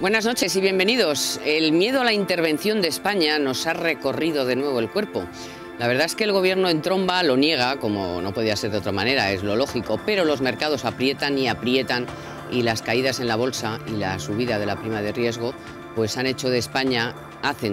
Buenas noches y bienvenidos. El miedo a la intervención de España nos ha recorrido de nuevo el cuerpo. La verdad es que el gobierno en tromba lo niega, como no podía ser de otra manera, es lo lógico, pero los mercados aprietan y aprietan y las caídas en la bolsa y la subida de la prima de riesgo pues hacen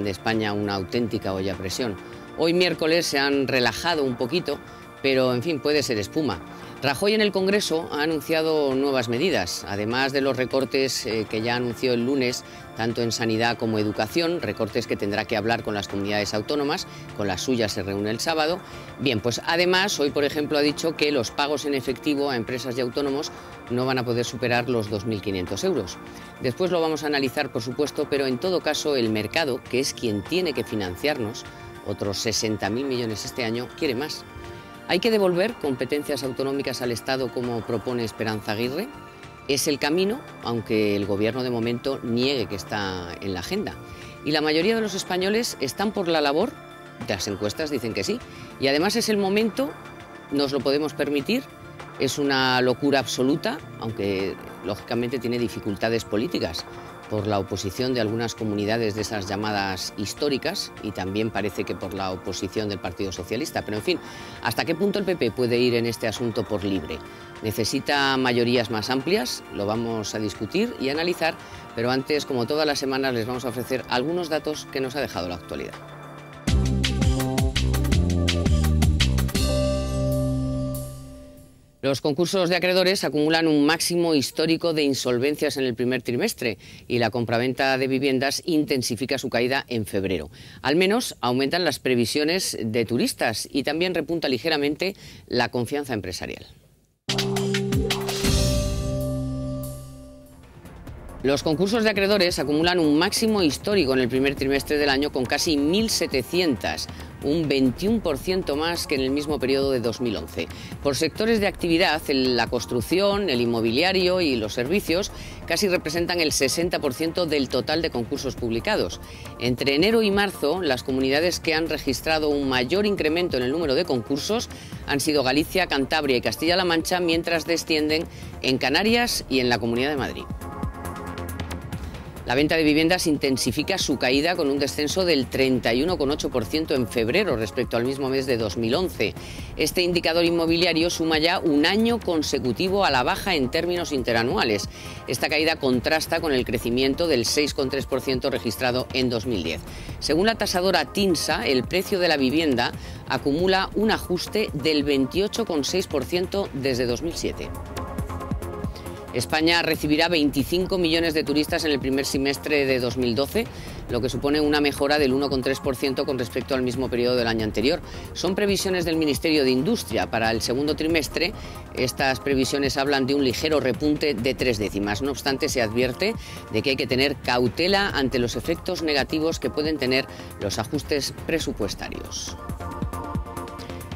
de España una auténtica olla a presión. Hoy miércoles se han relajado un poquito, pero en fin, puede ser espuma. Rajoy en el Congreso ha anunciado nuevas medidas, además de los recortes que ya anunció el lunes, tanto en sanidad como educación, recortes que tendrá que hablar con las comunidades autónomas, con las suyas se reúne el sábado. Bien, pues además hoy, por ejemplo, ha dicho que los pagos en efectivo a empresas y autónomos no van a poder superar los 2.500 euros. Después lo vamos a analizar, por supuesto, pero en todo caso el mercado, que es quien tiene que financiarnos, otros 60.000 millones este año, quiere más. ¿Hay que devolver competencias autonómicas al Estado como propone Esperanza Aguirre? Es el camino, aunque el Gobierno de momento niegue que está en la agenda. Y la mayoría de los españoles están por la labor, las encuestas dicen que sí, y además es el momento, nos lo podemos permitir, es una locura absoluta, aunque lógicamente tiene dificultades políticas por la oposición de algunas comunidades de esas llamadas históricas y también parece que por la oposición del Partido Socialista. Pero en fin, ¿hasta qué punto el PP puede ir en este asunto por libre? ¿Necesita mayorías más amplias? Lo vamos a discutir y analizar, pero antes, como todas las semanas, les vamos a ofrecer algunos datos que nos ha dejado la actualidad. Los concursos de acreedores acumulan un máximo histórico de insolvencias en el primer trimestre y la compraventa de viviendas intensifica su caída en febrero. Al menos aumentan las previsiones de turistas y también repunta ligeramente la confianza empresarial. Los concursos de acreedores acumulan un máximo histórico en el primer trimestre del año con casi 1.700, un 21% más que en el mismo periodo de 2011. Por sectores de actividad, la construcción, el inmobiliario y los servicios casi representan el 60% del total de concursos publicados. Entre enero y marzo, las comunidades que han registrado un mayor incremento en el número de concursos han sido Galicia, Cantabria y Castilla-La Mancha, mientras descienden en Canarias y en la Comunidad de Madrid. La venta de viviendas intensifica su caída con un descenso del 31,8% en febrero respecto al mismo mes de 2011. Este indicador inmobiliario suma ya un año consecutivo a la baja en términos interanuales. Esta caída contrasta con el crecimiento del 6,3% registrado en 2010. Según la tasadora TINSA, el precio de la vivienda acumula un ajuste del 28,6% desde 2007. España recibirá 25 millones de turistas en el primer semestre de 2012, lo que supone una mejora del 1,3% con respecto al mismo periodo del año anterior. Son previsiones del Ministerio de Industria. Para el segundo trimestre, estas previsiones hablan de un ligero repunte de 3 décimas. No obstante, se advierte de que hay que tener cautela ante los efectos negativos que pueden tener los ajustes presupuestarios.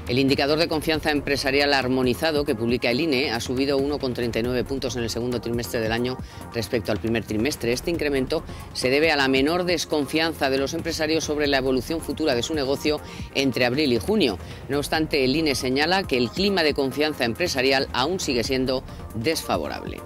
El indicador de confianza empresarial armonizado que publica el INE ha subido 1,39 puntos en el segundo trimestre del año respecto al primer trimestre. Este incremento se debe a la menor desconfianza de los empresarios sobre la evolución futura de su negocio entre abril y junio. No obstante, el INE señala que el clima de confianza empresarial aún sigue siendo desfavorable.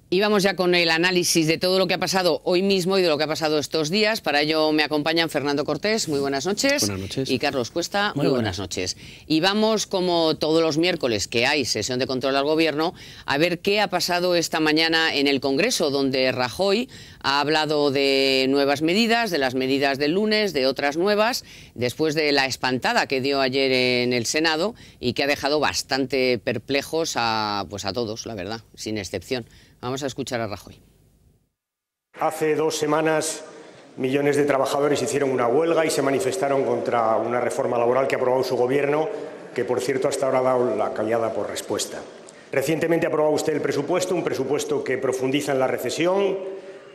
Y vamos ya con el análisis de todo lo que ha pasado hoy mismo y de lo que ha pasado estos días. Para ello me acompañan Fernando Cortés, muy buenas noches. Buenas noches. Y Carlos Cuesta, muy buenas noches. Y vamos, como todos los miércoles que hay sesión de control al Gobierno, a ver qué ha pasado esta mañana en el Congreso, donde Rajoy ha hablado de nuevas medidas, de las medidas del lunes, de otras nuevas, después de la espantada que dio ayer en el Senado y que ha dejado bastante perplejos a todos, la verdad, sin excepción. Vamos a escuchar a Rajoy. Hace 2 semanas millones de trabajadores hicieron una huelga y se manifestaron contra una reforma laboral que ha aprobado su Gobierno, que por cierto hasta ahora ha dado la callada por respuesta. Recientemente ha aprobado usted el presupuesto, un presupuesto que profundiza en la recesión,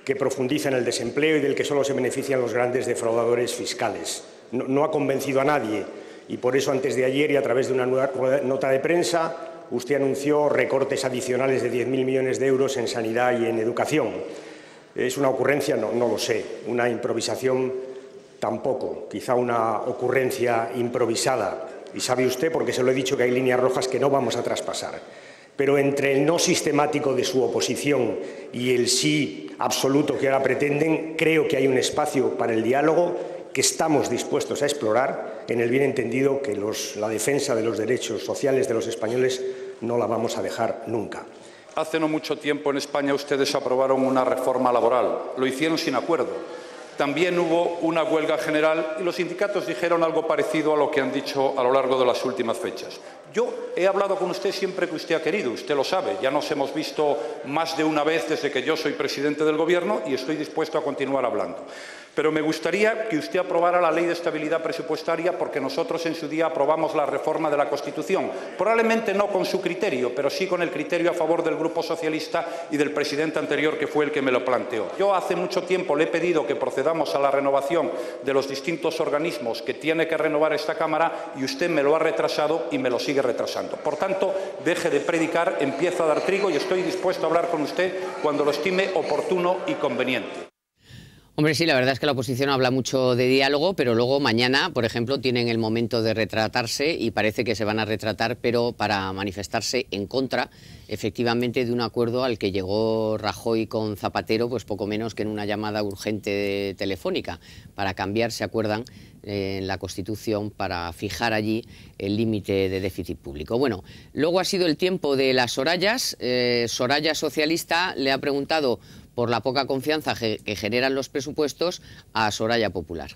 que profundiza en el desempleo y del que solo se benefician los grandes defraudadores fiscales. No ha convencido a nadie y por eso antes de ayer y a través de una nueva nota de prensa usted anunció recortes adicionales de 10.000 millones de euros en sanidad y en educación. ¿Es una ocurrencia? No lo sé. ¿Una improvisación? Tampoco. Quizá una ocurrencia improvisada. Y sabe usted, porque se lo he dicho, que hay líneas rojas que no vamos a traspasar. Pero entre el no sistemático de su oposición y el sí absoluto que ahora pretenden, creo que hay un espacio para el diálogo que estamos dispuestos a explorar, en el bien entendido que la defensa de los derechos sociales de los españoles no la vamos a dejar nunca. Hace no mucho tiempo en España ustedes aprobaron una reforma laboral. Lo hicieron sin acuerdo. También hubo una huelga general y los sindicatos dijeron algo parecido a lo que han dicho a lo largo de las últimas fechas. Yo he hablado con usted siempre que usted ha querido, usted lo sabe. Ya nos hemos visto más de una vez desde que yo soy presidente del Gobierno y estoy dispuesto a continuar hablando. Pero me gustaría que usted aprobara la Ley de Estabilidad Presupuestaria porque nosotros en su día aprobamos la reforma de la Constitución. Probablemente no con su criterio, pero sí con el criterio a favor del Grupo Socialista y del presidente anterior, que fue el que me lo planteó. Yo hace mucho tiempo le he pedido que procedamos a la renovación de los distintos organismos que tiene que renovar esta Cámara y usted me lo ha retrasado y me lo sigue retrasando. Por tanto, deje de predicar, empieza a dar trigo y estoy dispuesto a hablar con usted cuando lo estime oportuno y conveniente. Hombre, sí, la verdad es que la oposición habla mucho de diálogo, pero luego mañana, por ejemplo, tienen el momento de retratarse y parece que se van a retratar, pero para manifestarse en contra, efectivamente, de un acuerdo al que llegó Rajoy con Zapatero, pues poco menos que en una llamada urgente telefónica, para cambiar, ¿se acuerdan?, en la Constitución para fijar allí el límite de déficit público. Bueno, luego ha sido el tiempo de las Sorayas. Soraya socialista le ha preguntado por la poca confianza que generan los presupuestos a Soraya popular.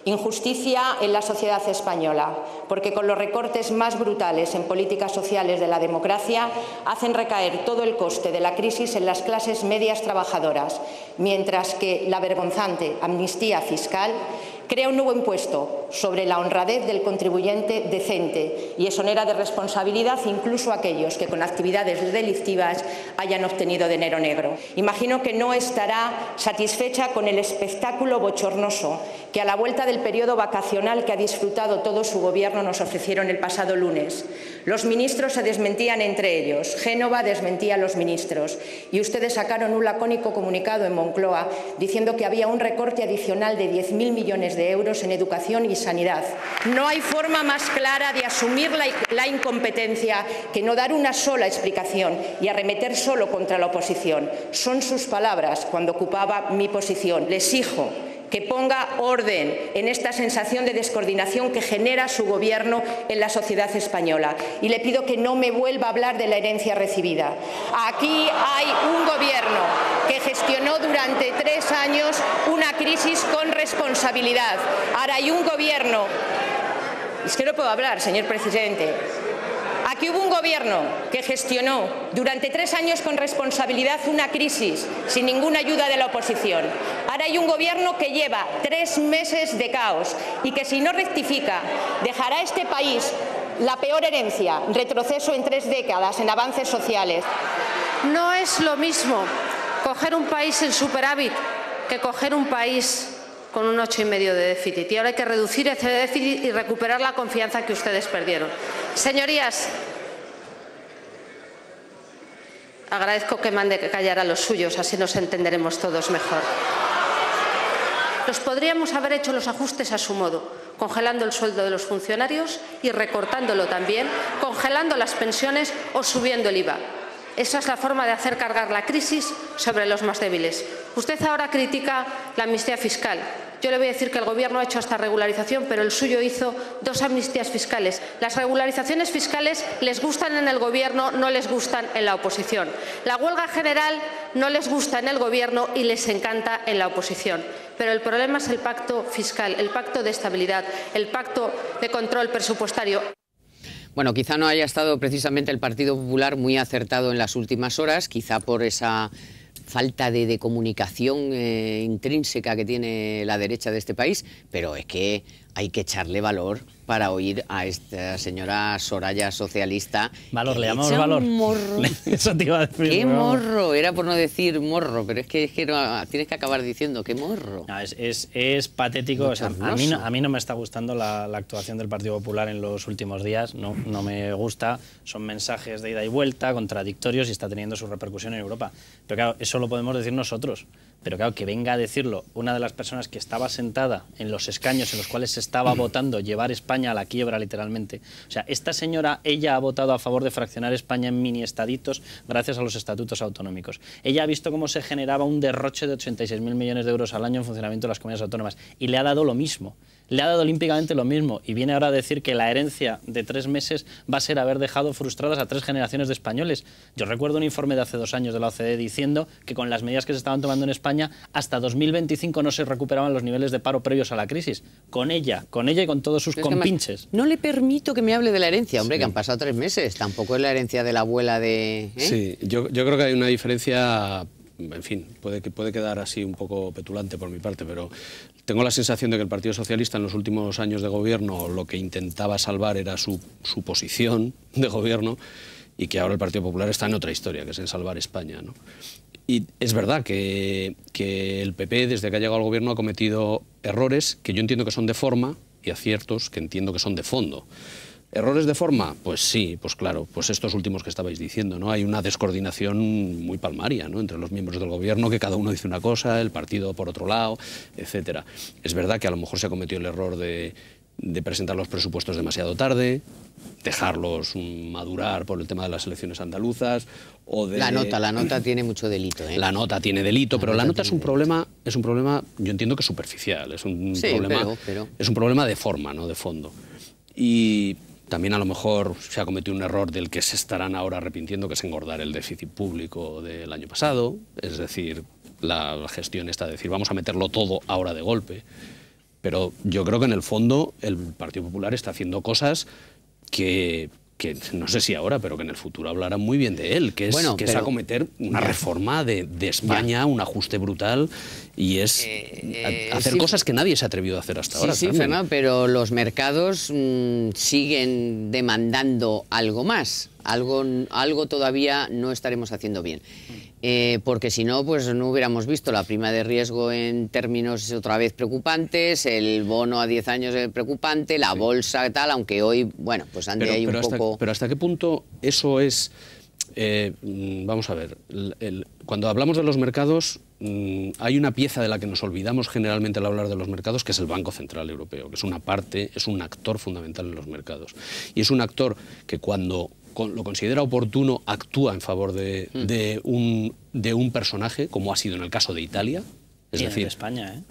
Injusticia en la sociedad española, porque con los recortes más brutales en políticas sociales de la democracia hacen recaer todo el coste de la crisis en las clases medias trabajadoras, mientras que la vergonzante amnistía fiscal crea un nuevo impuesto sobre la honradez del contribuyente decente y exonera de responsabilidad incluso a aquellos que con actividades delictivas hayan obtenido dinero negro. Imagino que no estará satisfecha con el espectáculo bochornoso que a la vuelta del periodo vacacional que ha disfrutado todo su Gobierno nos ofrecieron el pasado lunes. Los ministros se desmentían entre ellos, Génova desmentía a los ministros y ustedes sacaron un lacónico comunicado en Moncloa diciendo que había un recorte adicional de 10.000 millones de euros en educación y sanidad. No hay forma más clara de asumir la incompetencia que no dar una sola explicación y arremeter solo contra la oposición. Son sus palabras cuando ocupaba mi posición. Les exijo que ponga orden en esta sensación de descoordinación que genera su Gobierno en la sociedad española. Y le pido que no me vuelva a hablar de la herencia recibida. Aquí hay un Gobierno que gestionó durante 3 años una crisis con responsabilidad. Ahora hay un Gobierno... Es que no puedo hablar, señor presidente. Aquí hubo un Gobierno que gestionó durante 3 años con responsabilidad una crisis sin ninguna ayuda de la oposición. Ahora hay un Gobierno que lleva 3 meses de caos y que si no rectifica dejará a este país la peor herencia, retroceso en 3 décadas en avances sociales. No es lo mismo coger un país en superávit que coger un país con un 8,5 de déficit. Y ahora hay que reducir ese déficit y recuperar la confianza que ustedes perdieron. Señorías, agradezco que mande callar a los suyos, así nos entenderemos todos mejor. Los podríamos haber hecho los ajustes a su modo, congelando el sueldo de los funcionarios y recortándolo también, congelando las pensiones o subiendo el IVA. Esa es la forma de hacer cargar la crisis sobre los más débiles. Usted ahora critica la amnistía fiscal. Yo le voy a decir que el Gobierno ha hecho esta regularización, pero el suyo hizo 2 amnistías fiscales. Las regularizaciones fiscales les gustan en el Gobierno, no les gustan en la oposición. La huelga general no les gusta en el Gobierno y les encanta en la oposición. Pero el problema es el pacto fiscal, el pacto de estabilidad, el pacto de control presupuestario. Bueno, quizá no haya estado precisamente el Partido Popular muy acertado en las últimas horas, quizá por esa falta de comunicación intrínseca que tiene la derecha de este país, pero es que hay que echarle valor para oír a esta señora Soraya socialista. Valor, le llamamos valor. Morro. Eso te iba a decir. ¡Qué morro! Era por no decir morro, pero es que no, tienes que acabar diciendo ¡qué morro! No, es patético. O sea, a mí no me está gustando la actuación del Partido Popular en los últimos días. No me gusta. Son mensajes de ida y vuelta, contradictorios y está teniendo su repercusión en Europa. Pero claro, eso lo podemos decir nosotros. Pero claro, que venga a decirlo una de las personas que estaba sentada en los escaños en los cuales se estaba votando llevar España a la quiebra, literalmente. O sea, esta señora, ella ha votado a favor de fraccionar España en mini estaditos gracias a los estatutos autonómicos. Ella ha visto cómo se generaba un derroche de 86.000 millones de euros al año en funcionamiento de las comunidades autónomas y le ha dado lo mismo. Le ha dado olímpicamente lo mismo y viene ahora a decir que la herencia de 3 meses va a ser haber dejado frustradas a 3 generaciones de españoles. Yo recuerdo un informe de hace 2 años de la OCDE diciendo que con las medidas que se estaban tomando en España hasta 2025 no se recuperaban los niveles de paro previos a la crisis. Con ella y con todos sus compinches. No le permito que me hable de la herencia, hombre, que han pasado 3 meses. Tampoco es la herencia de la abuela de... Sí, yo creo que hay una diferencia... En fin, puede quedar así un poco petulante por mi parte, pero tengo la sensación de que el Partido Socialista en los últimos años de gobierno lo que intentaba salvar era su posición de gobierno y que ahora el Partido Popular está en otra historia, que es en salvar España, ¿no? Y es verdad que el PP, desde que ha llegado al gobierno, ha cometido errores que yo entiendo que son de forma y aciertos que entiendo que son de fondo. ¿Errores de forma? Pues sí, pues claro, pues estos últimos que estabais diciendo, ¿no? Hay una descoordinación muy palmaria, ¿no?, entre los miembros del gobierno, que cada uno dice una cosa, el partido por otro lado, etcétera. Es verdad que a lo mejor se ha cometido el error de presentar los presupuestos demasiado tarde, dejarlos madurar por el tema de las elecciones andaluzas, o de... La nota tiene mucho delito, ¿eh? La nota tiene delito, pero la nota es un problema, yo entiendo que superficial, es un problema, es un problema de forma, no de fondo. Y también a lo mejor se ha cometido un error del que se estarán ahora arrepintiendo, que es engordar el déficit público del año pasado, es decir, la gestión esta de decir vamos a meterlo todo ahora de golpe. Pero yo creo que en el fondo el Partido Popular está haciendo cosas que no sé si ahora, pero que en el futuro hablarán muy bien de él, que es acometer una reforma de España, un ajuste brutal, y es hacer cosas que nadie se ha atrevido a hacer hasta ahora. Sí, Fernando, pero los mercados siguen demandando algo más, algo todavía no estaremos haciendo bien. Porque si no, pues no hubiéramos visto la prima de riesgo en términos otra vez preocupantes, el bono a 10 años preocupante, la bolsa tal, aunque hoy, bueno, pues ande ahí un poco... Pero ¿hasta qué punto eso es...? Vamos a ver, cuando hablamos de los mercados, hay una pieza de la que nos olvidamos generalmente al hablar de los mercados, que es el Banco Central Europeo, que es una parte, es un actor fundamental en los mercados. Y es un actor que cuando lo considera oportuno actúa en favor de un personaje, como ha sido en el caso de Italia. Es decir, en España,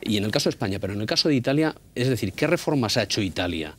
y en el caso de España, pero en el caso de Italia, es decir, ¿qué reformas ha hecho Italia?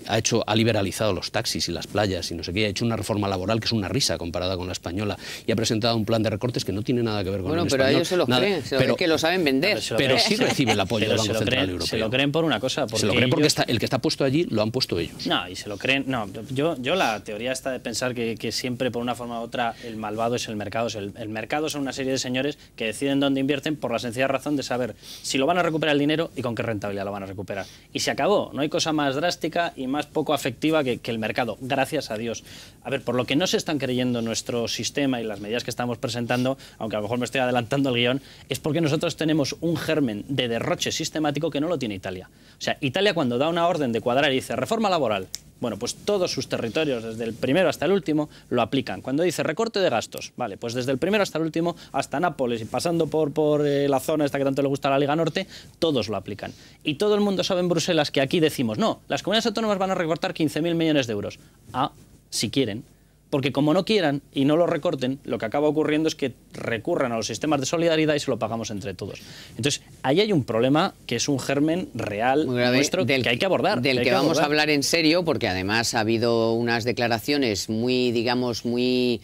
Ha liberalizado los taxis y las playas y no sé qué, ha hecho una reforma laboral que es una risa comparada con la española y ha presentado un plan de recortes que no tiene nada que ver con el español. Bueno, pero ellos se lo creen, pero que lo saben vender. Pero sí recibe el apoyo del Banco Central Europeo. Se lo creen por una cosa. Se lo creen porque el que está puesto allí lo han puesto ellos. No, y se lo creen. No, yo la teoría está de pensar que siempre, por una forma u otra, el malvado es el mercado. El mercado son una serie de señores que deciden dónde invierten por la sencilla razón de saber si lo van a recuperar el dinero y con qué rentabilidad lo van a recuperar. Y se acabó. No hay cosa más drástica y más poco afectiva que el mercado, gracias a Dios. A ver, por lo que no se están creyendo nuestro sistema y las medidas que estamos presentando, aunque a lo mejor me estoy adelantando al guión, es porque nosotros tenemos un germen de derroche sistemático que no lo tiene Italia. O sea, Italia cuando da una orden de cuadrar y dice reforma laboral, bueno, pues todos sus territorios, desde el primero hasta el último, lo aplican. Cuando dice recorte de gastos, vale, pues desde el primero hasta el último, hasta Nápoles y pasando por la zona esta que tanto le gusta a la Liga Norte, todos lo aplican. Y todo el mundo sabe en Bruselas que aquí decimos, no, las comunidades autónomas van a recortar 15.000 millones de euros. Ah, si quieren. Porque como no quieran y no lo recorten, lo que acaba ocurriendo es que recurran a los sistemas de solidaridad y se lo pagamos entre todos. Entonces, ahí hay un problema que es un germen real nuestro que hay que abordar. Del que vamos a hablar en serio, porque además ha habido unas declaraciones muy, digamos, muy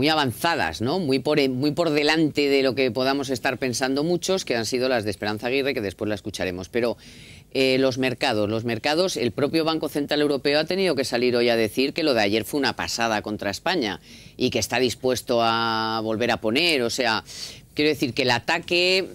avanzadas, ¿no? Muy por delante de lo que podamos estar pensando muchos, que han sido las de Esperanza Aguirre, que después la escucharemos. Pero los mercados, el propio Banco Central Europeo ha tenido que salir hoy a decir que lo de ayer fue una pasada contra España y que está dispuesto a volver a poner, o sea... Quiero decir que el ataque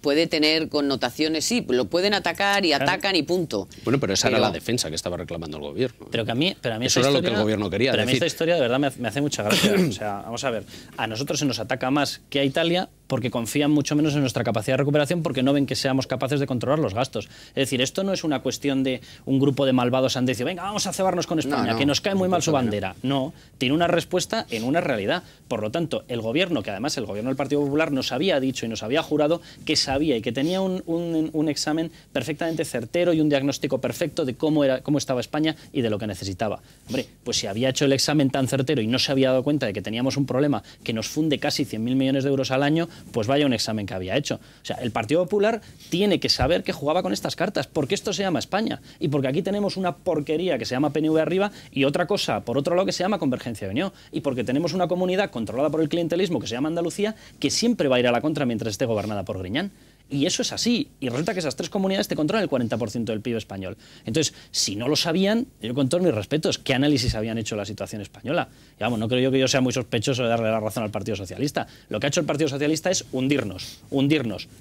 puede tener connotaciones, sí, lo pueden atacar y atacan y punto. Bueno, pero esa era la defensa que estaba reclamando el gobierno. Pero a mí eso era lo que el gobierno quería. Pero a mí esta historia de verdad me hace mucha gracia. O sea, vamos a ver, a nosotros se nos ataca más que a Italia porque confían mucho menos en nuestra capacidad de recuperación, porque no ven que seamos capaces de controlar los gastos. Es decir, esto no es una cuestión de un grupo de malvados han dicho, venga, vamos a cebarnos con España, que nos cae muy mal su bandera. No, tiene una respuesta en una realidad. Por lo tanto, el gobierno, que además el gobierno del Partido Popular nos había dicho y nos había jurado que sabía y que tenía un examen perfectamente certero y un diagnóstico perfecto de cómo estaba España y de lo que necesitaba. Hombre, pues si había hecho el examen tan certero y no se había dado cuenta de que teníamos un problema que nos funde casi 100.000 millones de euros al año, pues vaya un examen que había hecho. O sea, el Partido Popular tiene que saber que jugaba con estas cartas, porque esto se llama España y porque aquí tenemos una porquería que se llama PNV arriba y otra cosa, por otro lado, que se llama Convergencia y Unió, y porque tenemos una comunidad controlada por el clientelismo que se llama Andalucía, que siempre va a ir a la contra mientras esté gobernada por Griñán. Y eso es así. Y resulta que esas tres comunidades te controlan el 40% del PIB español. Entonces, si no lo sabían, yo con todos mis respetos, ¿qué análisis habían hecho de la situación española? Y vamos, no creo yo que yo sea muy sospechoso de darle la razón al Partido Socialista. Lo que ha hecho el Partido Socialista es hundirnos,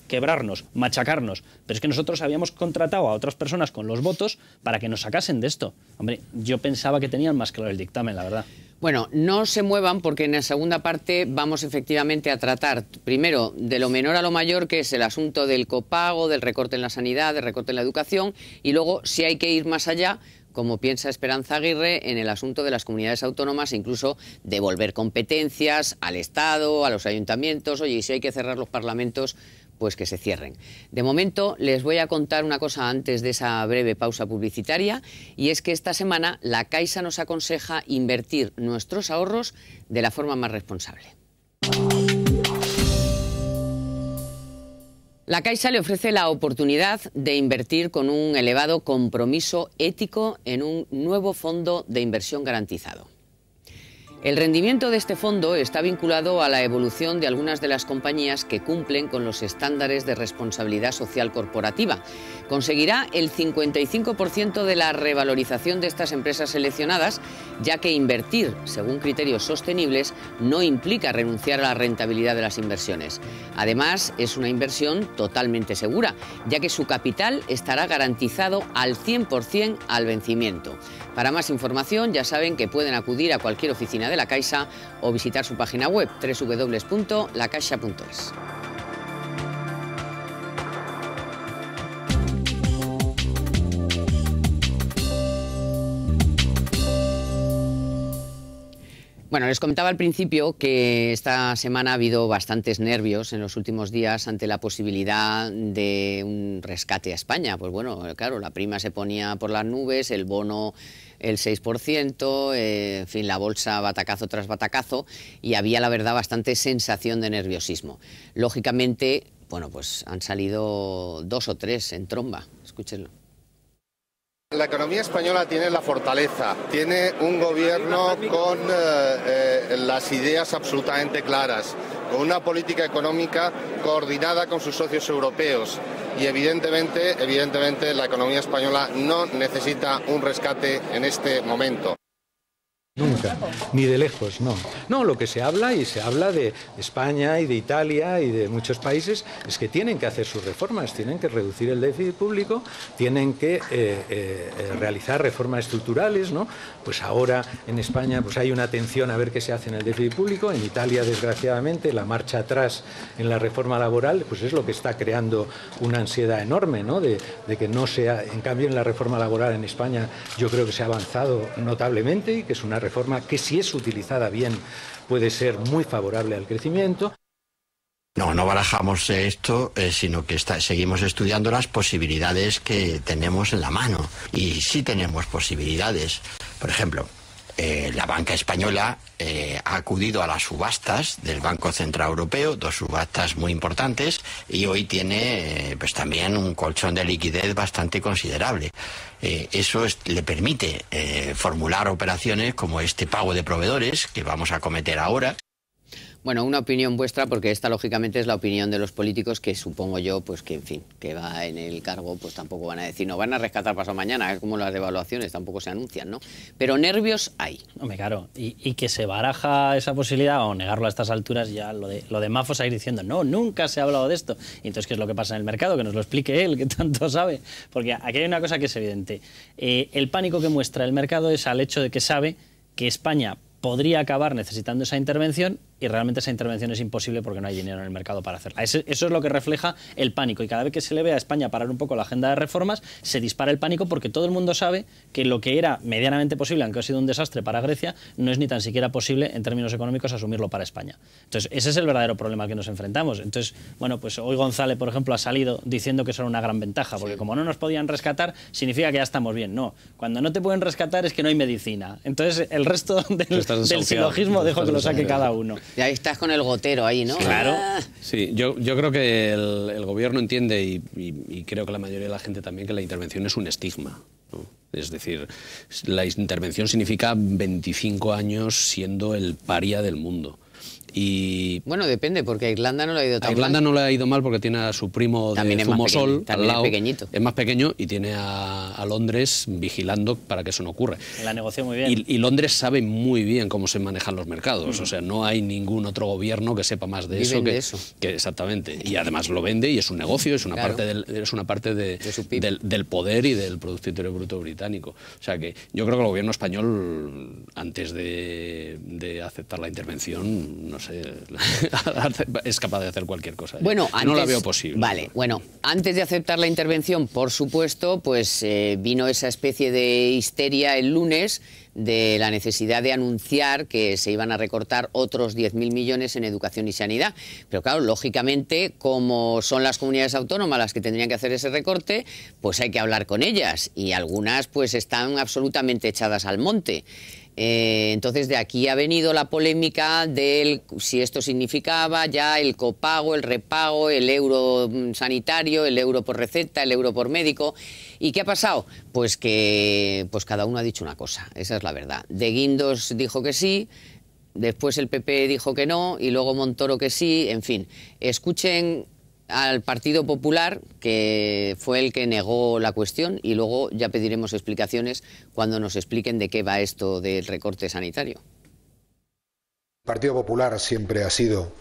quebrarnos, machacarnos. Pero es que nosotros habíamos contratado a otras personas con los votos para que nos sacasen de esto. Hombre, yo pensaba que tenían más claro el dictamen, la verdad. Bueno, no se muevan porque en la segunda parte vamos efectivamente a tratar, primero, de lo menor a lo mayor, que es el asunto del copago, del recorte en la sanidad, del recorte en la educación, y luego, si hay que ir más allá, como piensa Esperanza Aguirre, en el asunto de las comunidades autónomas e incluso devolver competencias al Estado, a los ayuntamientos. Oye, y si hay que cerrar los parlamentos, pues que se cierren. De momento les voy a contar una cosa antes de esa breve pausa publicitaria, y es que esta semana la Caixa nos aconseja invertir nuestros ahorros de la forma más responsable. La Caixa le ofrece la oportunidad de invertir con un elevado compromiso ético en un nuevo fondo de inversión garantizado. El rendimiento de este fondo está vinculado a la evolución de algunas de las compañías que cumplen con los estándares de responsabilidad social corporativa. Conseguirá el 55% de la revalorización de estas empresas seleccionadas, ya que invertir según criterios sostenibles no implica renunciar a la rentabilidad de las inversiones. Además, es una inversión totalmente segura, ya que su capital estará garantizado al 100% al vencimiento. Para más información, ya saben que pueden acudir a cualquier oficina de la Caixa o visitar su página web www.lacaixa.es. Bueno, les comentaba al principio que esta semana ha habido bastantes nervios en los últimos días ante la posibilidad de un rescate a España. Pues bueno, claro, la prima se ponía por las nubes, el bono el 6%, en fin, la bolsa batacazo tras batacazo, y había, la verdad, bastante sensación de nerviosismo. Lógicamente, bueno, pues han salido 2 o 3 en tromba. Escúchenlo. La economía española tiene la fortaleza, tiene un gobierno con las ideas absolutamente claras, con una política económica coordinada con sus socios europeos, y evidentemente la economía española no necesita un rescate en este momento. Nunca, ni de lejos, no. No, lo que se habla, y se habla de España y de Italia y de muchos países, es que tienen que hacer sus reformas, tienen que reducir el déficit público, tienen que realizar reformas estructurales, ¿no? Pues ahora en España pues hay una atención a ver qué se hace en el déficit público. En Italia, desgraciadamente, la marcha atrás en la reforma laboral pues es lo que está creando una ansiedad enorme, ¿no? De que no sea. En cambio, en la reforma laboral en España yo creo que se ha avanzado notablemente y que es una reforma que, si es utilizada bien, puede ser muy favorable al crecimiento. No barajamos esto, sino que seguimos estudiando las posibilidades que tenemos en la mano. Y sí tenemos posibilidades. Por ejemplo, la banca española ha acudido a las subastas del Banco Central Europeo, 2 subastas muy importantes, y hoy tiene pues también un colchón de liquidez bastante considerable. Eso le permite formular operaciones como este pago de proveedores que vamos a cometer ahora. Bueno, una opinión vuestra, porque esta lógicamente es la opinión de los políticos, que supongo yo pues que, en fin, que va en el cargo, pues tampoco van a decir, no van a rescatar pasado mañana, es como las devaluaciones, tampoco se anuncian, ¿no? Pero nervios hay. Hombre, claro, y que se baraja esa posibilidad, o negarlo a estas alturas, ya lo de Mafo seguir diciendo, no, nunca se ha hablado de esto. Y entonces, ¿qué es lo que pasa en el mercado? Que nos lo explique él, que tanto sabe. Porque aquí hay una cosa que es evidente. El pánico que muestra el mercado es al hecho de que sabe que España, podría acabar necesitando esa intervención y realmente esa intervención es imposible porque no hay dinero en el mercado para hacerla. Eso es lo que refleja el pánico y cada vez que se le ve a España parar un poco la agenda de reformas se dispara el pánico porque todo el mundo sabe que lo que era medianamente posible, aunque ha sido un desastre para Grecia, no es ni tan siquiera posible en términos económicos asumirlo para España. Entonces ese es el verdadero problema al que nos enfrentamos. Entonces, bueno, pues hoy González, por ejemplo, ha salido diciendo que eso era una gran ventaja porque como no nos podían rescatar significa que ya estamos bien. No, cuando no te pueden rescatar es que no hay medicina. Entonces el resto del silogismo dejo que lo saque cada uno. Y ahí estás con el gotero ahí, ¿no? Claro. Sí, yo creo que el gobierno entiende y creo que la mayoría de la gente también que la intervención es un estigma, ¿no? Es decir, la intervención significa 25 años siendo el paria del mundo. Y bueno, depende, porque a Irlanda no le ha ido tan mal. A Irlanda no le ha ido mal porque tiene a su primo de Zumosol al lado. Es más pequeño y tiene a Londres vigilando para que eso no ocurra. La negoció muy bien. Y Londres sabe muy bien cómo se manejan los mercados. O sea, no hay ningún otro gobierno que sepa más de eso. Exactamente. Y además lo vende y es un negocio, es una parte del poder y del Producto Interior Bruto británico. O sea que yo creo que el gobierno español, antes de aceptar la intervención, no sé, es capaz de hacer cualquier cosa. Bueno, antes, no la veo posible. Vale, bueno, antes de aceptar la intervención, por supuesto, pues vino esa especie de histeria el lunes de la necesidad de anunciar que se iban a recortar otros 10.000 millones en educación y sanidad. Pero claro, lógicamente, como son las comunidades autónomas las que tendrían que hacer ese recorte, pues hay que hablar con ellas y algunas pues están absolutamente echadas al monte. Entonces de aquí ha venido la polémica de si esto significaba ya el copago, el repago, el euro sanitario, el euro por receta, el euro por médico. ¿Y qué ha pasado? Pues que cada uno ha dicho una cosa, esa es la verdad. De Guindos dijo que sí, después el PP dijo que no y luego Montoro que sí, en fin. Escuchen al Partido Popular, que fue el que negó la cuestión, y luego ya pediremos explicaciones cuando nos expliquen de qué va esto del recorte sanitario. El Partido Popular siempre ha sido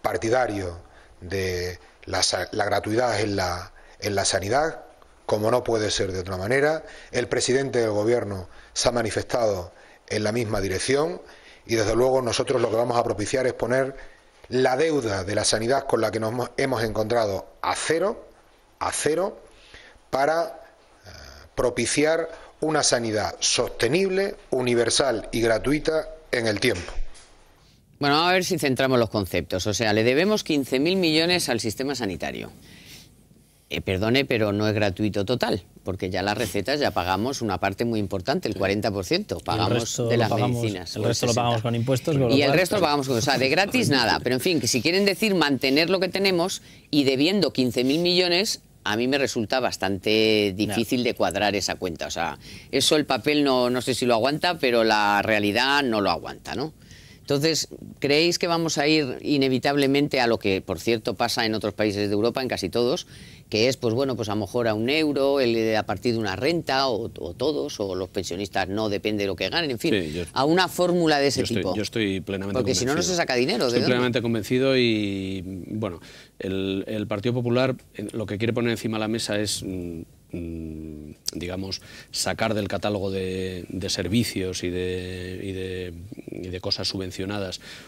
partidario de la gratuidad en la sanidad, como no puede ser de otra manera. El presidente del Gobierno se ha manifestado en la misma dirección y desde luego nosotros lo que vamos a propiciar es poner la deuda de la sanidad con la que nos hemos encontrado a cero para propiciar una sanidad sostenible, universal y gratuita en el tiempo. Bueno, vamos a ver si centramos los conceptos. O sea, le debemos 15.000 millones al sistema sanitario. Perdone, pero no es gratuito total, porque ya las recetas ya pagamos una parte muy importante, el 40%, pagamos de las medicinas. El resto lo pagamos con impuestos. Y el resto lo pagamos con, o sea, de gratis nada. Pero en fin, que si quieren decir mantener lo que tenemos y debiendo 15.000 millones, a mí me resulta bastante difícil de cuadrar esa cuenta. O sea, eso el papel no sé si lo aguanta, pero la realidad no lo aguanta, ¿no? Entonces, ¿creéis que vamos a ir inevitablemente a lo que, por cierto, pasa en otros países de Europa, en casi todos, que es, pues bueno, pues a lo mejor a un euro, a partir de una renta, o todos, o los pensionistas no, depende de lo que ganen, en fin, sí, a una fórmula de ese tipo? Yo estoy plenamente Porque convencido. Si no se saca dinero. Estoy plenamente convencido y, bueno, el Partido Popular lo que quiere poner encima de la mesa es, digamos, sacar del catálogo de servicios y de cosas subvencionadas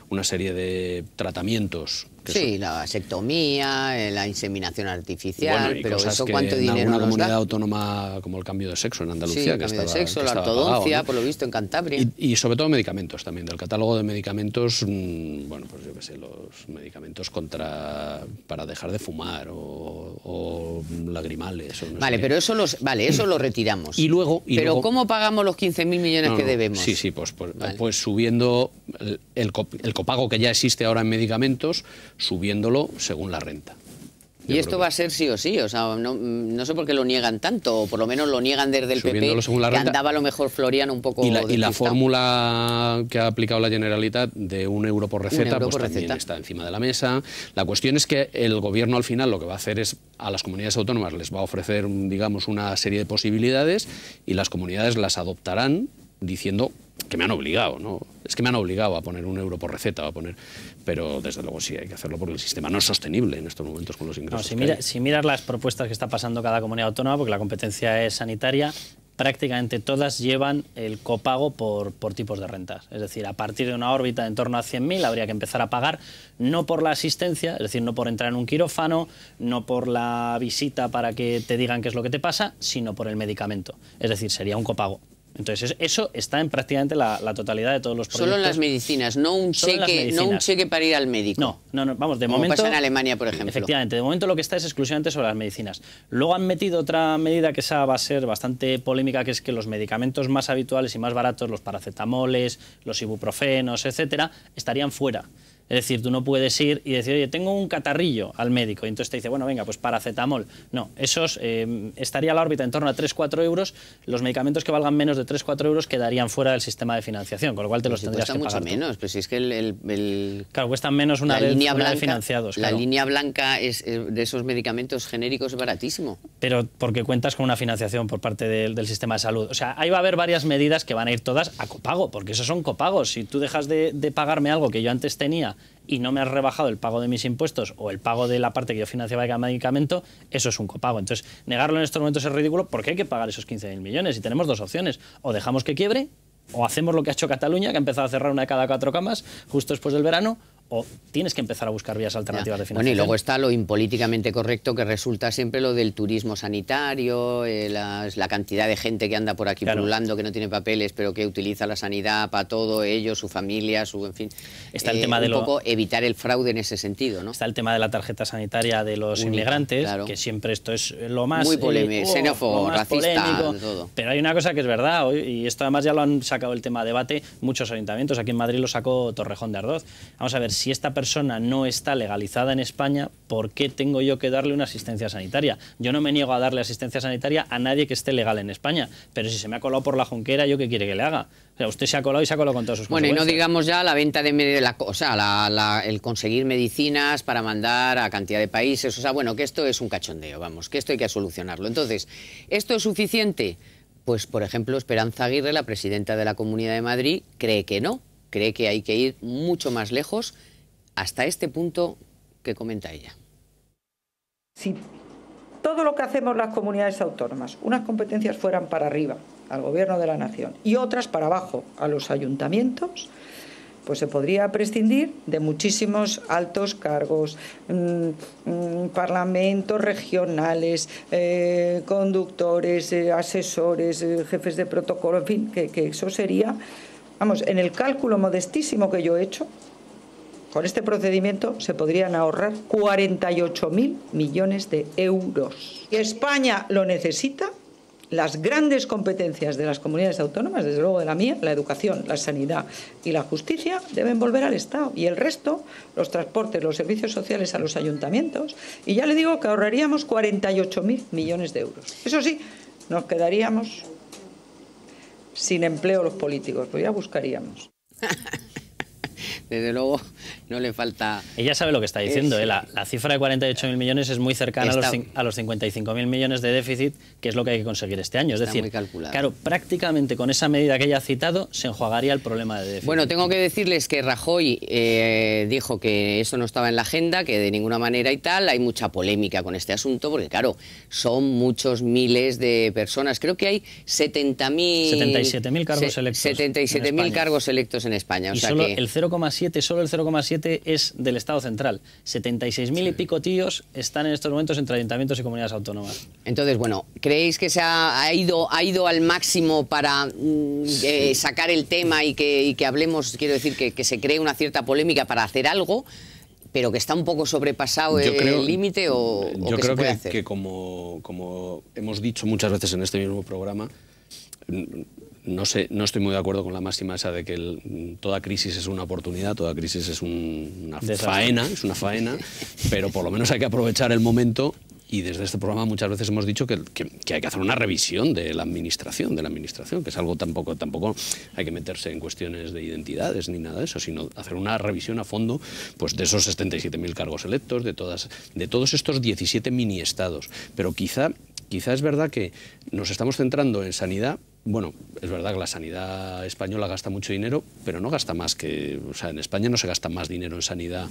una serie de tratamientos. Sí, la vasectomía, la inseminación artificial, bueno, pero eso ¿cuánto dinero en alguna nos comunidad da? autónoma como el cambio de sexo en Andalucía, sí, el cambio de sexo, la ortodoncia, pagado, ¿no? Por lo visto en Cantabria. Y sobre todo medicamentos también, del catálogo de medicamentos, bueno, pues yo qué sé, los medicamentos para dejar de fumar o lagrimales. O no vale, sé. Pero eso eso lo retiramos. Pero luego, ¿cómo pagamos los 15.000 millones que debemos? Sí, pues subiendo el copago que ya existe ahora en medicamentos, subiéndolo según la renta. Y esto va a ser sí o sí, o sea, no sé por qué lo niegan tanto, o por lo menos lo niegan desde el PP, que andaba a lo mejor Floriano un poco y la fórmula que ha aplicado la Generalitat de €1 por receta, también está encima de la mesa. La cuestión es que el gobierno al final lo que va a hacer es a las comunidades autónomas les va a ofrecer, digamos, una serie de posibilidades y las comunidades las adoptarán diciendo que me han obligado, ¿no? Es que me han obligado a poner €1 por receta, pero desde luego sí hay que hacerlo porque el sistema no es sostenible en estos momentos con los ingresos. Si miras las propuestas que está pasando cada comunidad autónoma, porque la competencia es sanitaria, prácticamente todas llevan el copago por tipos de rentas. Es decir, a partir de una órbita en torno a 100.000 habría que empezar a pagar, no por la asistencia, es decir, no por entrar en un quirófano, no por la visita para que te digan qué es lo que te pasa, sino por el medicamento. Es decir, sería un copago. Entonces eso está en prácticamente la totalidad de todos los productos. Solo en las medicinas, no un cheque para ir al médico. No, vamos, de como momento... pasa en Alemania, por ejemplo. Efectivamente, de momento lo que está es exclusivamente sobre las medicinas. Luego han metido otra medida que esa va a ser bastante polémica, que es que los medicamentos más habituales y más baratos, los paracetamoles, los ibuprofenos, etcétera, estarían fuera. Es decir, tú no puedes ir y decir, oye, tengo un catarrillo al médico, y entonces te dice, bueno, venga, pues paracetamol. No, esos estaría a la órbita en torno a 3-4 euros, los medicamentos que valgan menos de 3-4 euros quedarían fuera del sistema de financiación, con lo cual te los tendrías que pagar. Cuesta mucho menos, pues si es que claro, cuestan menos una vez financiados. La claro. línea blanca de esos medicamentos genéricos es baratísimo. Pero porque cuentas con una financiación por parte del sistema de salud. O sea, ahí va a haber varias medidas que van a ir todas a copago, porque esos son copagos. Si tú dejas de pagarme algo que yo antes tenía y no me has rebajado el pago de mis impuestos o el pago de la parte que yo financiaba de cada medicamento, eso es un copago. Entonces, negarlo en estos momentos es ridículo porque hay que pagar esos 15.000 millones y tenemos dos opciones. O dejamos que quiebre, o hacemos lo que ha hecho Cataluña, que ha empezado a cerrar una de cada 4 camas justo después del verano, o tienes que empezar a buscar vías alternativas de financiación. Bueno, y luego está lo impolíticamente correcto, que resulta siempre lo del turismo sanitario, la cantidad de gente que anda por aquí pululando, que no tiene papeles, pero que utiliza la sanidad para todo, ellos, su familia, en fin. Está el tema de un poco evitar el fraude en ese sentido, ¿no? Está el tema de la tarjeta sanitaria de los inmigrantes, claro, que siempre esto es lo más... Muy polémico, xenófobo, racista, polémico, todo. Pero hay una cosa que es verdad, y esto además ya lo han sacado el tema a debate muchos ayuntamientos, aquí en Madrid lo sacó Torrejón de Ardoz. Vamos a ver, si esta persona no está legalizada en España, ¿por qué tengo yo que darle una asistencia sanitaria? Yo no me niego a darle asistencia sanitaria a nadie que esté legal en España, pero si se me ha colado por la Junquera, ¿yo qué quiere que le haga? O sea, usted se ha colado y se ha colado con todas sus consecuencias. Bueno, y no digamos ya la venta de el conseguir medicinas para mandar a cantidad de países, o sea, bueno, que esto es un cachondeo, vamos, que esto hay que solucionarlo. Entonces, ¿esto es suficiente? Pues, por ejemplo, Esperanza Aguirre, la presidenta de la Comunidad de Madrid, cree que no, cree que hay que ir mucho más lejos, hasta este punto que comenta ella. Si todo lo que hacemos las comunidades autónomas, unas competencias fueran para arriba, al Gobierno de la Nación, y otras para abajo, a los ayuntamientos, pues se podría prescindir de muchísimos altos cargos, parlamentos regionales, conductores, asesores, jefes de protocolo, en fin, que eso sería, vamos, en el cálculo modestísimo que yo he hecho, con este procedimiento se podrían ahorrar 48.000 millones de euros. Y España lo necesita. Las grandes competencias de las comunidades autónomas, desde luego de la mía, la educación, la sanidad y la justicia, deben volver al Estado. Y el resto, los transportes, los servicios sociales, a los ayuntamientos. Y ya le digo que ahorraríamos 48.000 millones de euros. Eso sí, nos quedaríamos sin empleo los políticos, pues ya buscaríamos. Desde luego no le falta... Ella sabe lo que está diciendo, la cifra de 48.000 millones es muy cercana a los 55.000 millones de déficit, que es lo que hay que conseguir este año. Es decir, claro, prácticamente con esa medida que ella ha citado se enjuagaría el problema de déficit. Bueno, tengo que decirles que Rajoy dijo que eso no estaba en la agenda, que de ninguna manera y tal. Hay mucha polémica con este asunto, porque claro, son muchos miles de personas. Creo que hay 77.000 cargos electos. 77.000 cargos electos en España. O sea solo que... el 0,7 es del Estado central. 76.000 y pico tíos están en estos momentos entre ayuntamientos y comunidades autónomas. Entonces, bueno, ¿creéis que se ha ido al máximo para sacar el tema y que hablemos, quiero decir, que se cree una cierta polémica para hacer algo, pero que está un poco sobrepasado el límite o yo que creo se puede hacer? Que como hemos dicho muchas veces en este mismo programa, no estoy muy de acuerdo con la máxima esa de que toda crisis es una oportunidad, toda crisis es una faena, pero por lo menos hay que aprovechar el momento. Y desde este programa muchas veces hemos dicho que hay que hacer una revisión de la administración, que es algo tampoco hay que meterse en cuestiones de identidades ni nada de eso, sino hacer una revisión a fondo, pues, de esos 77.000 cargos electos, de todos estos 17 mini estados. Pero quizá es verdad que nos estamos centrando en sanidad. Bueno, es verdad que la sanidad española gasta mucho dinero, pero no gasta más que... O sea, en España no se gasta más dinero en sanidad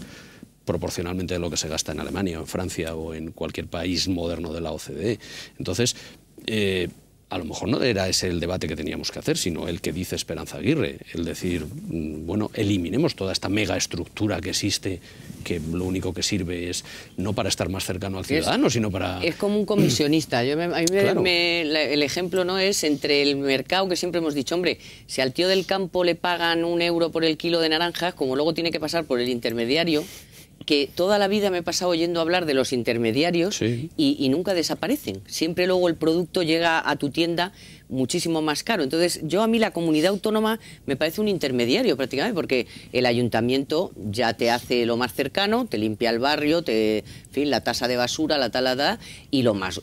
proporcionalmente de lo que se gasta en Alemania o en Francia o en cualquier país moderno de la OCDE. Entonces, a lo mejor no era ese el debate que teníamos que hacer, sino el que dice Esperanza Aguirre, el decir, bueno, eliminemos toda esta mega estructura que existe, que lo único que sirve es no para estar más cercano al ciudadano, sino para... Es como un comisionista. El ejemplo no es entre el mercado, que siempre hemos dicho, hombre, si al tío del campo le pagan 1 euro por el kilo de naranjas, como luego tiene que pasar por el intermediario, que toda la vida me he pasado oyendo hablar de los intermediarios y nunca desaparecen. Siempre luego el producto llega a tu tienda muchísimo más caro. Entonces, a mí la comunidad autónoma me parece un intermediario prácticamente, porque el ayuntamiento ya te hace lo más cercano, te limpia el barrio, en fin, la tasa de basura, la tal, y lo más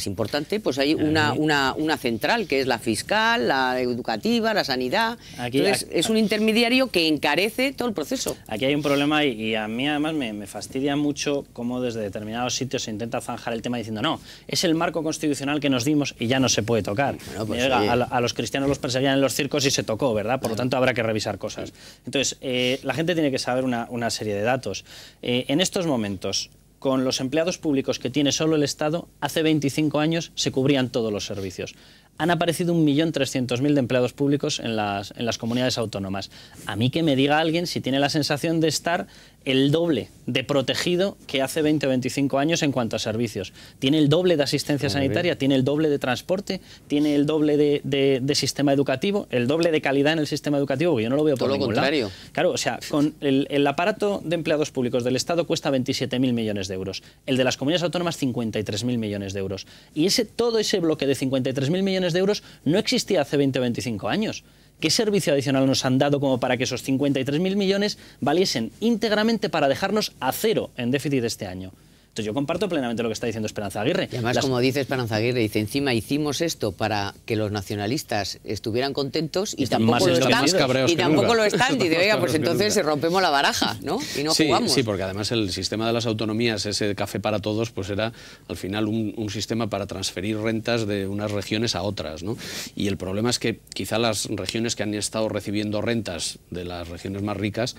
importante, pues hay una central, que es la fiscal, la educativa, la sanidad. Entonces, es un intermediario que encarece todo el proceso. Aquí hay un problema y a mí además me fastidia mucho cómo desde determinados sitios se intenta zanjar el tema diciendo, no, es el marco constitucional que nos dimos y ya no se puede tocar. Bueno, pues, a los cristianos los perseguían en los circos y se tocó, ¿verdad? Por lo tanto, habrá que revisar cosas. Entonces, la gente tiene que saber una serie de datos. En estos momentos, con los empleados públicos que tiene solo el Estado, hace 25 años se cubrían todos los servicios. Han aparecido 1.300.000 de empleados públicos en las comunidades autónomas. A mí que me diga alguien si tiene la sensación de estar el doble de protegido que hace 20 o 25 años en cuanto a servicios. Tiene el doble de asistencia sanitaria, tiene el doble de transporte, tiene el doble de sistema educativo, el doble de calidad en el sistema educativo, que yo no lo veo por ningún lado. Todo lo contrario. Claro, o sea, con el aparato de empleados públicos del Estado cuesta 27.000 millones de euros. El de las comunidades autónomas, 53.000 millones de euros. Y todo ese bloque de 53.000 millones de euros no existía hace 20 o 25 años. ¿Qué servicio adicional nos han dado como para que esos 53.000 millones valiesen íntegramente para dejarnos a cero en déficit este año? Entonces yo comparto plenamente lo que está diciendo Esperanza Aguirre. Y además, como dice Esperanza Aguirre, dice, encima hicimos esto para que los nacionalistas estuvieran contentos y tampoco lo están. Dice, oiga, pues entonces rompemos la baraja, ¿no? Y no jugamos. Sí, porque además el sistema de las autonomías, ese café para todos, pues era al final un sistema para transferir rentas de unas regiones a otras, ¿no? Y el problema es que quizá las regiones que han estado recibiendo rentas de las regiones más ricas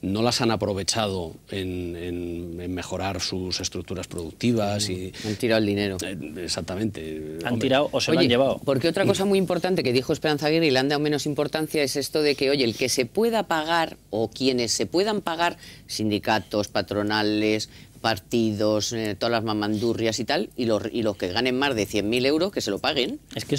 no las han aprovechado en mejorar sus estructuras productivas. Han tirado el dinero. Exactamente. Han tirado o se lo han llevado. Porque otra cosa muy importante que dijo Esperanza Aguirre y le han dado menos importancia es esto de que, oye, el que se pueda pagar o quienes se puedan pagar, sindicatos, patronales, partidos, todas las mamandurrias y tal, y los que ganen más de 100.000 euros, que se lo paguen. Es que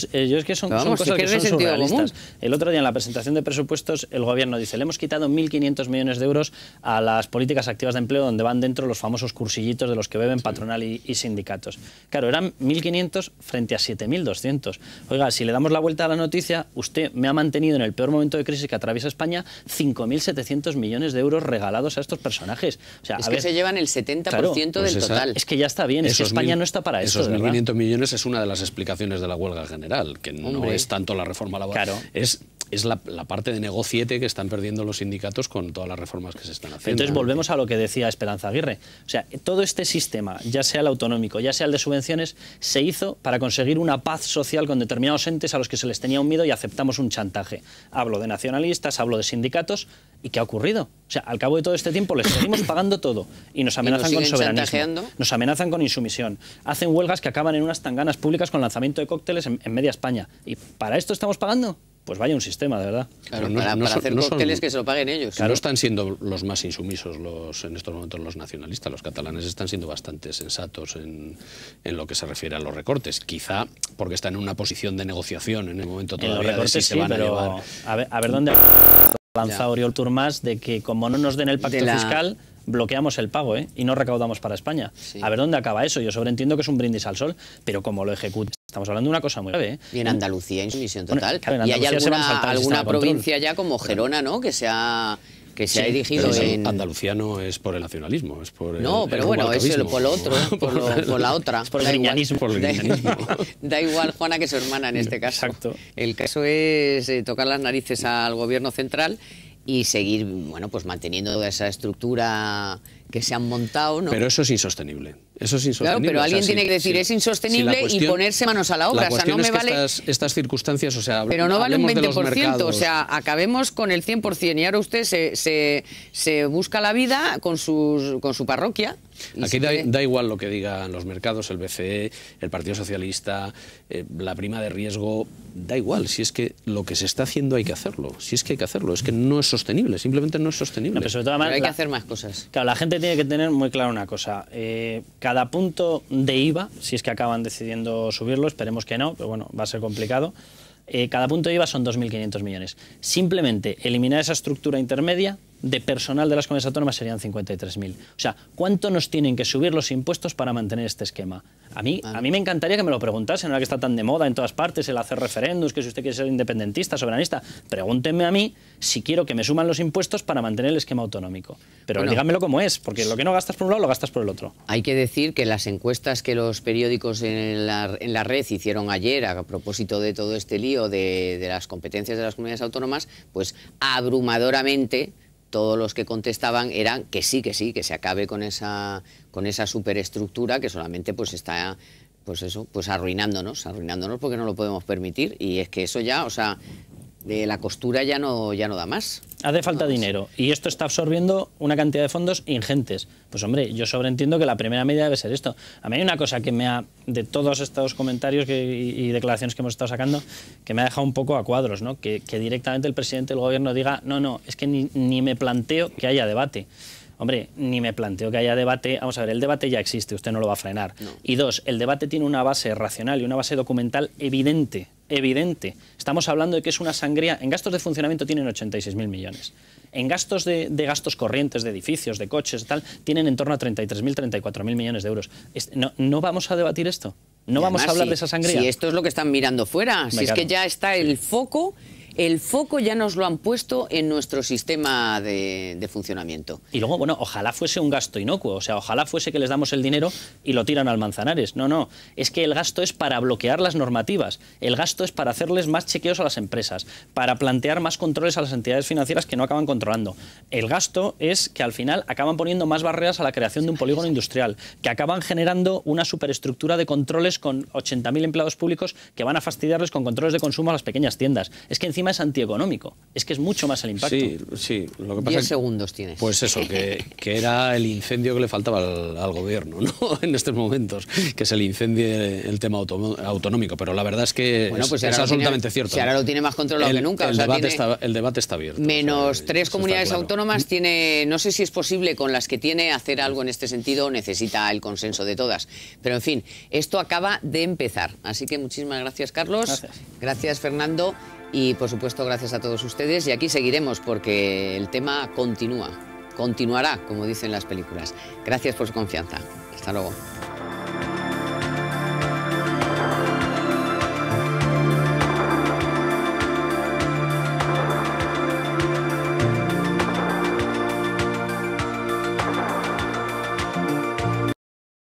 son cosas que son surrealistas. El otro día en la presentación de presupuestos el gobierno dice, le hemos quitado 1.500 millones de euros a las políticas activas de empleo, donde van dentro los famosos cursillitos de los que beben patronal y sindicatos. Claro, eran 1.500 frente a 7.200. Oiga, si le damos la vuelta a la noticia, usted me ha mantenido en el peor momento de crisis que atraviesa España 5.700 millones de euros regalados a estos personajes. O sea, es que se llevan el 70% del total. Es que ya está bien, es que España no está para eso. Esos 1.500 millones es una de las explicaciones de la huelga general, que no es tanto la reforma laboral, es la parte de negociete que están perdiendo los sindicatos con todas las reformas que se están haciendo. Entonces volvemos a lo que decía Esperanza Aguirre. O sea, todo este sistema, ya sea el autonómico, ya sea el de subvenciones, se hizo para conseguir una paz social con determinados entes a los que se les tenía un miedo y aceptamos un chantaje. Hablo de nacionalistas, hablo de sindicatos. ¿Y qué ha ocurrido? O sea, al cabo de todo este tiempo les seguimos pagando todo y nos amenazan con soberanismo, nos amenazan con insumisión, hacen huelgas que acaban en unas tanganas públicas con lanzamiento de cócteles en media España. ¿Y para esto estamos pagando? Pues vaya un sistema, de verdad. Claro, para hacer cócteles que se lo paguen ellos. Claro, están siendo los más insumisos en estos momentos los nacionalistas. Los catalanes están siendo bastante sensatos en lo que se refiere a los recortes. Quizá porque están en una posición de negociación en el momento todavía los recortes, de si se van a llevar. A ver dónde lanza Oriol Turmás de que como no nos den el pacto fiscal, bloqueamos el pago y no recaudamos para España. Sí. A ver dónde acaba eso. Yo sobreentiendo que es un brindis al sol, pero como lo ejecuta, estamos hablando de una cosa muy grave. Y en Andalucía, insumisión total. Bueno, claro, en Andalucía y hay alguna provincia ya como Gerona, ¿no?, que se ha erigido en... Andalucía no es por el nacionalismo, es por el... No, pero bueno, es por lo otro, por la otra. Es por el guiñanismo. Da igual, Juana, que su hermana en este caso. Exacto. El caso es tocar las narices al gobierno central y seguir, bueno, pues manteniendo toda esa estructura que se han montado, ¿no? Pero eso es insostenible. Eso es insostenible. Claro, pero alguien tiene que decir, es insostenible y ponerse manos a la obra. La cuestión o sea, no me es que vale... estas circunstancias, o sea, pero no vale un 20%, o sea, acabemos con el 100%. Y ahora usted se busca la vida con su parroquia. Aquí da igual lo que digan los mercados, el BCE, el Partido Socialista, la prima de riesgo, da igual, si es que lo que se está haciendo hay que hacerlo, si es que hay que hacerlo, es que no es sostenible, simplemente no es sostenible. No, pero sobre todo, pero hay que hacer más cosas. Claro, la gente tiene que tener muy claro una cosa, cada punto de IVA, si es que acaban decidiendo subirlo, esperemos que no, pero bueno, va a ser complicado, cada punto de IVA son 2.500 millones. Simplemente eliminar esa estructura intermedia de personal de las comunidades autónomas serían 53.000. O sea, ¿cuánto nos tienen que subir los impuestos para mantener este esquema? A mí me encantaría que me lo preguntasen, ahora que está tan de moda en todas partes el hacer referéndums, que si usted quiere ser independentista, soberanista, pregúntenme a mí si quiero que me suman los impuestos para mantener el esquema autonómico. Pero bueno, díganmelo como es, porque lo que no gastas por un lado lo gastas por el otro. Hay que decir que las encuestas que los periódicos en la red hicieron ayer a propósito de todo este lío de las competencias de las comunidades autónomas, pues abrumadoramente todos los que contestaban eran que sí, que se acabe con esa superestructura que solamente pues está pues arruinándonos porque no lo podemos permitir, y es que eso ya, o sea, la costura ya no da más. Hace falta dinero y esto está absorbiendo una cantidad de fondos ingentes. Pues hombre, yo sobreentiendo que la primera medida debe ser esto. A mí hay una cosa que de todos estos comentarios y declaraciones que hemos estado sacando, que me ha dejado un poco a cuadros, ¿no? Que directamente el presidente del gobierno diga, no, es que ni me planteo que haya debate. Hombre, ni me planteo que haya debate. Vamos a ver, el debate ya existe, usted no lo va a frenar. No. Y dos, el debate tiene una base racional y una base documental evidente. Estamos hablando de que es una sangría. En gastos de funcionamiento tienen 86.000 millones. En gastos de gastos corrientes, de edificios, de coches, tal, tienen en torno a 33.000, 34.000 millones de euros. ¿No vamos a debatir esto? ¿No vamos a hablar de esa sangría? Si esto es lo que están mirando fuera, si es que ya está el foco ya nos lo han puesto en nuestro sistema de funcionamiento. Y luego, bueno, ojalá fuese un gasto inocuo, o sea, ojalá fuese que les damos el dinero y lo tiran al Manzanares. No, es que el gasto es para bloquear las normativas, el gasto es para hacerles más chequeos a las empresas, para plantear más controles a las entidades financieras que no acaban controlando. El gasto es que al final acaban poniendo más barreras a la creación de un polígono industrial, que acaban generando una superestructura de controles con 80.000 empleados públicos que van a fastidiarles con controles de consumo a las pequeñas tiendas. Es que encima es antieconómico, es que es mucho más el impacto. Sí, lo que pasa 10 segundos tienes. Pues eso, que era el incendio que le faltaba al gobierno, ¿no? En estos momentos, que se le incendie el tema autonómico, pero la verdad es que es absolutamente cierto. Si ahora lo tiene más controlado que nunca. El debate está abierto. Menos 3 comunidades autónomas tiene, no sé si es posible con las que tiene hacer algo en este sentido, necesita el consenso de todas. Pero en fin, esto acaba de empezar. Así que muchísimas gracias, Carlos. Gracias, Fernando. Y por supuesto gracias a todos ustedes, y aquí seguiremos porque el tema continuará, como dicen las películas. Gracias por su confianza. Hasta luego.